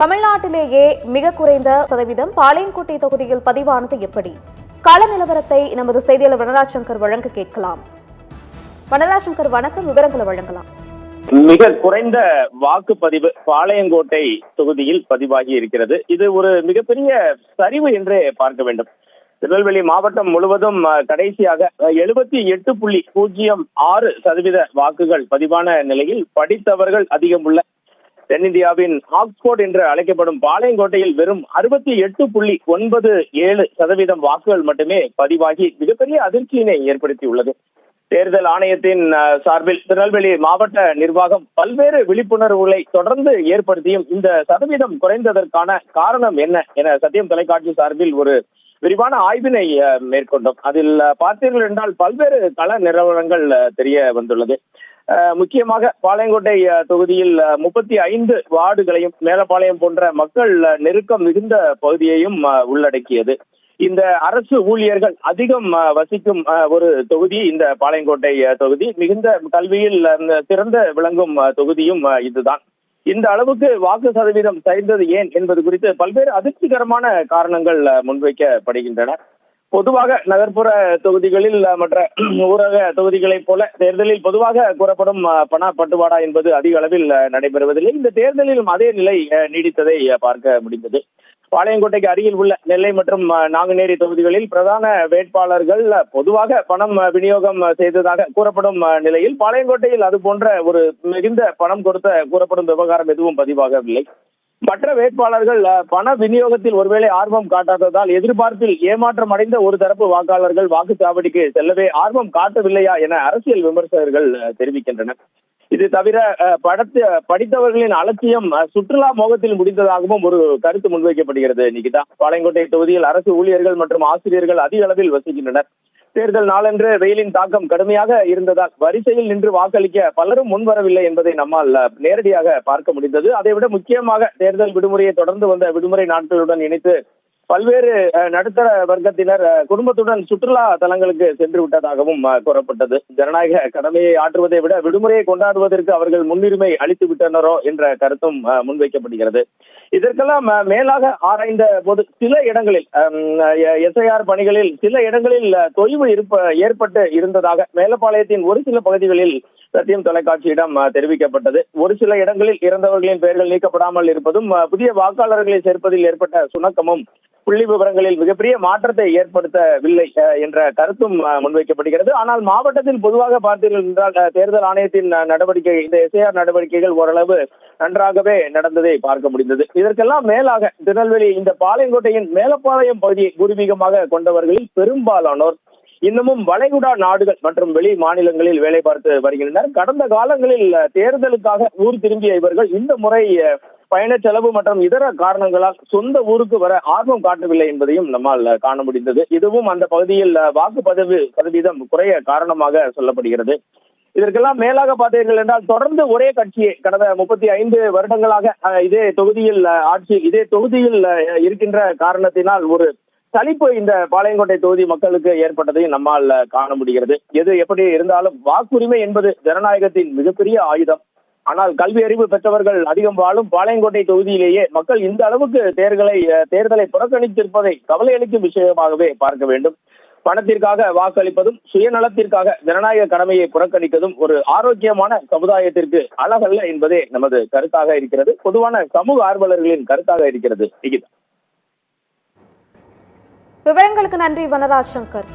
தமிழ்நாட்டிலேயே மிக குறைந்த சதவீதம் பாளையங்கோட்டை தொகுதியில் பதிவானது எப்படி? கள நிலவரத்தை நமது செய்தியாளர் வனராஜசங்கர் வழங்க கேட்கலாம். வனராஜசங்கர், வணக்கம். விவரங்களை வழங்கலாம். மிக குறைந்த வாக்குப்பதிவு பாளையங்கோட்டை தொகுதியில் பதிவாகி இருக்கிறது. இது ஒரு மிகப்பெரிய சரிவு என்றே பார்க்க வேண்டும். திருநெல்வேலி மாவட்டம் முழுவதும் கடைசியாக 78.06% வாக்குகள் பதிவான நிலையில் படித்தவர்கள் அதிகம் உள்ள தென்னிந்தியாவின் ஆக்ஸ்போர்ட் என்று அழைக்கப்படும் பாளையங்கோட்டையில் வெறும் 68.97% வாக்குகள் மட்டுமே பதிவாகி மிகப்பெரிய அதிர்ச்சியினை ஏற்படுத்தியுள்ளது. தேர்தல் ஆணையத்தின் சார்பில் திருநெல்வேலி மாவட்ட நிர்வாகம் பல்வேறு விழிப்புணர்வுகளை தொடர்ந்து ஏற்படுத்தியும் இந்த சதவீதம் குறைந்ததற்கான காரணம் என்ன என சத்தியம் தொலைக்காட்சி சார்பில் ஒரு விரிவான ஆய்வினை மேற்கொண்டோம். அதில் பார்த்தீர்கள் என்றால் பல்வேறு கள நிலவரங்கள் தெரிய வந்துள்ளது. முக்கியமாக பாளையங்கோட்டை தொகுதியில் 35 வார்டுகளையும் மேலப்பாளையம் போன்ற மக்கள் நெருக்கம் மிகுந்த பகுதியையும் உள்ளடக்கியது. இந்த அரசு ஊழியர்கள் அதிகம் வசிக்கும் ஒரு தொகுதி இந்த பாளையங்கோட்டை தொகுதி. மிகுந்த கல்வியில் சிறந்த விளங்கும் தொகுதியும் இதுதான். இந்த அளவுக்கு வாக்கு சதவீதம் சரிந்தது ஏன் என்பது குறித்து பல்வேறு அதிர்ச்சிகரமான காரணங்கள் முன்வைக்கப்படுகின்றன. பொதுவாக நகர்ப்புற தொகுதிகளில் மற்ற ஊரக தொகுதிகளைப் போல தேர்தலில் பொதுவாக கூறப்படும் பண பட்டுவாடா என்பது அதிக அளவில் நடைபெறுவதில்லை. இந்த தேர்தலிலும் அதே நிலை நீடித்ததை பார்க்க முடிந்தது. பாளையங்கோட்டைக்கு அருகில் உள்ள நெல்லை மற்றும் நாங்குநேரி தொகுதிகளில் பிரதான வேட்பாளர்கள் பொதுவாக பணம் விநியோகம் செய்ததாக கூறப்படும் நிலையில் பாளையங்கோட்டையில் அது போன்ற ஒரு மிகுந்த பணம் கொடுத்த கூறப்படும் விவகாரம் எதுவும் பதிவாகவில்லை. மற்ற வேட்பாளர்கள் பண விநியோகத்தில் ஒருவேளை ஆர்வம் காட்டாததால் எதிர்பார்ப்பில் ஏமாற்றம் அடைந்த ஒரு தரப்பு வாக்காளர்கள் வாக்குச்சாவடிக்கு செல்லவே ஆர்வம் காட்டவில்லையா என அரசியல் விமர்சகர்கள் தெரிவிக்கின்றனர். இது தவிர படித்தவர்களின் அலட்சியம் சுற்றுலா மோகத்தில் முடிந்ததாகவும் ஒரு கருத்து முன்வைக்கப்படுகிறது. நிகிதா, பாளையங்கோட்டை தொகுதியில் அரசு ஊழியர்கள் மற்றும் ஆசிரியர்கள் அதிக அளவில் வசிக்கின்றனர். தேர்தல் நாளன்று வெயிலின் தாக்கம் கடுமையாக இருந்ததால் வரிசையில் நின்று வாக்களிக்க பலரும் முன்வரவில்லை என்பதை நம்மால் நேரடியாக பார்க்க முடிந்தது. அதைவிட முக்கியமாக தேர்தல் விடுமுறையை தொடர்ந்து வந்த விடுமுறை நாட்களுடன் இணைத்து பல்வேறு நடுத்தர வர்க்கத்தினர் குடும்பத்துடன் சுற்றுலா தலங்களுக்கு சென்று விட்டதாகவும் கூறப்பட்டது. ஜனநாயக கடமையை ஆற்றுவதை விட விடுமுறையை கொண்டாடுவதற்கு அவர்கள் முன்னுரிமை அளித்து விட்டனரோ என்ற கருத்தும் முன்வைக்கப்படுகிறது. இதற்கெல்லாம் மேலாக ஆராய்ந்த போது சில இடங்களில் எஸ்ஐஆர் பணிகளில் சில இடங்களில் தொய்வு ஏற்பட்டு இருந்ததாக மேலப்பாளையத்தின் ஒரு சில பகுதிகளில் சத்தியம் தொலைக்காட்சியிடம் தெரிவிக்கப்பட்டது. ஒரு சில இடங்களில் இறந்தவர்களின் பெயர்கள் நீக்கப்படாமல் இருப்பதும் புதிய வாக்காளர்களை சேர்ப்பதில் ஏற்பட்ட சுணக்கமும் புள்ளி விவரங்களில் மிகப்பெரிய மாற்றத்தை ஏற்படுத்தவில்லை என்ற கருத்தும் முன்வைக்கப்படுகிறது. ஆனால் மாவட்டத்தில் பொதுவாக பார்த்தீர்கள் என்றால் தேர்தல் ஆணையத்தின் நடவடிக்கை, இந்த எஸ்ஐஆர் நடவடிக்கைகள் ஓரளவு நன்றாகவே நடந்ததை பார்க்க முடிந்தது. இதற்கெல்லாம் மேலாக திருநெல்வேலி இந்த பாளையங்கோட்டையின் மேலப்பாளையம் பகுதியை பூர்வீகமாக கொண்டவர்களில் பெரும்பாலானோர் இன்னமும் வளைகுடா நாடுகள் மற்றும் வெளி மாநிலங்களில் வேலை பார்த்து வருகின்றனர். கடந்த காலங்களில் தேர்தலுக்காக ஊர் திரும்பிய இவர்கள் இந்த முறை பயண செலவு மற்றும் இதர காரணங்களால் சொந்த ஊருக்கு வர ஆர்வம் காட்டவில்லை என்பதையும் நம்மால் காண முடிந்தது. இதுவும் அந்த பகுதியில் வாக்குப்பதிவு சதவீதம் குறைய காரணமாக சொல்லப்படுகிறது. இதற்கெல்லாம் மேலாக பார்த்தீர்கள் என்றால் தொடர்ந்து ஒரே கட்சியை கடந்த 35 வருடங்களாக இதே தொகுதியில் இருக்கின்ற காரணத்தினால் ஒரு சலிப்பு இந்த பாளையங்கோட்டை தொகுதி மக்களுக்கு ஏற்பட்டதையும் நம்மால் காண முடிகிறது. எது எப்படி இருந்தாலும் வாக்குரிமை என்பது ஜனநாயகத்தின் மிகப்பெரிய ஆயுதம். ஆனால் கல்வி அறிவு பெற்றவர்கள் அதிகம் வாழும் பாளையங்கோட்டை தொகுதியிலேயே மக்கள் இந்த அளவுக்கு தேர்தலை புறக்கணித்திருப்பதை கவலை அளிக்கும் விஷயமாகவே பார்க்க வேண்டும். பணத்திற்காக வாக்களிப்பதும் சுயநலத்திற்காக ஜனநாயக கடமையை புறக்கணிப்பதும் ஒரு ஆரோக்கியமான சமுதாயத்திற்கு அழகல்ல என்பதே நமது கருத்தாக இருக்கிறது. பொதுவான சமூக ஆர்வலர்களின் கருத்தாக இருக்கிறது. விவரங்களுக்கு நன்றி வனராஜசங்கர்.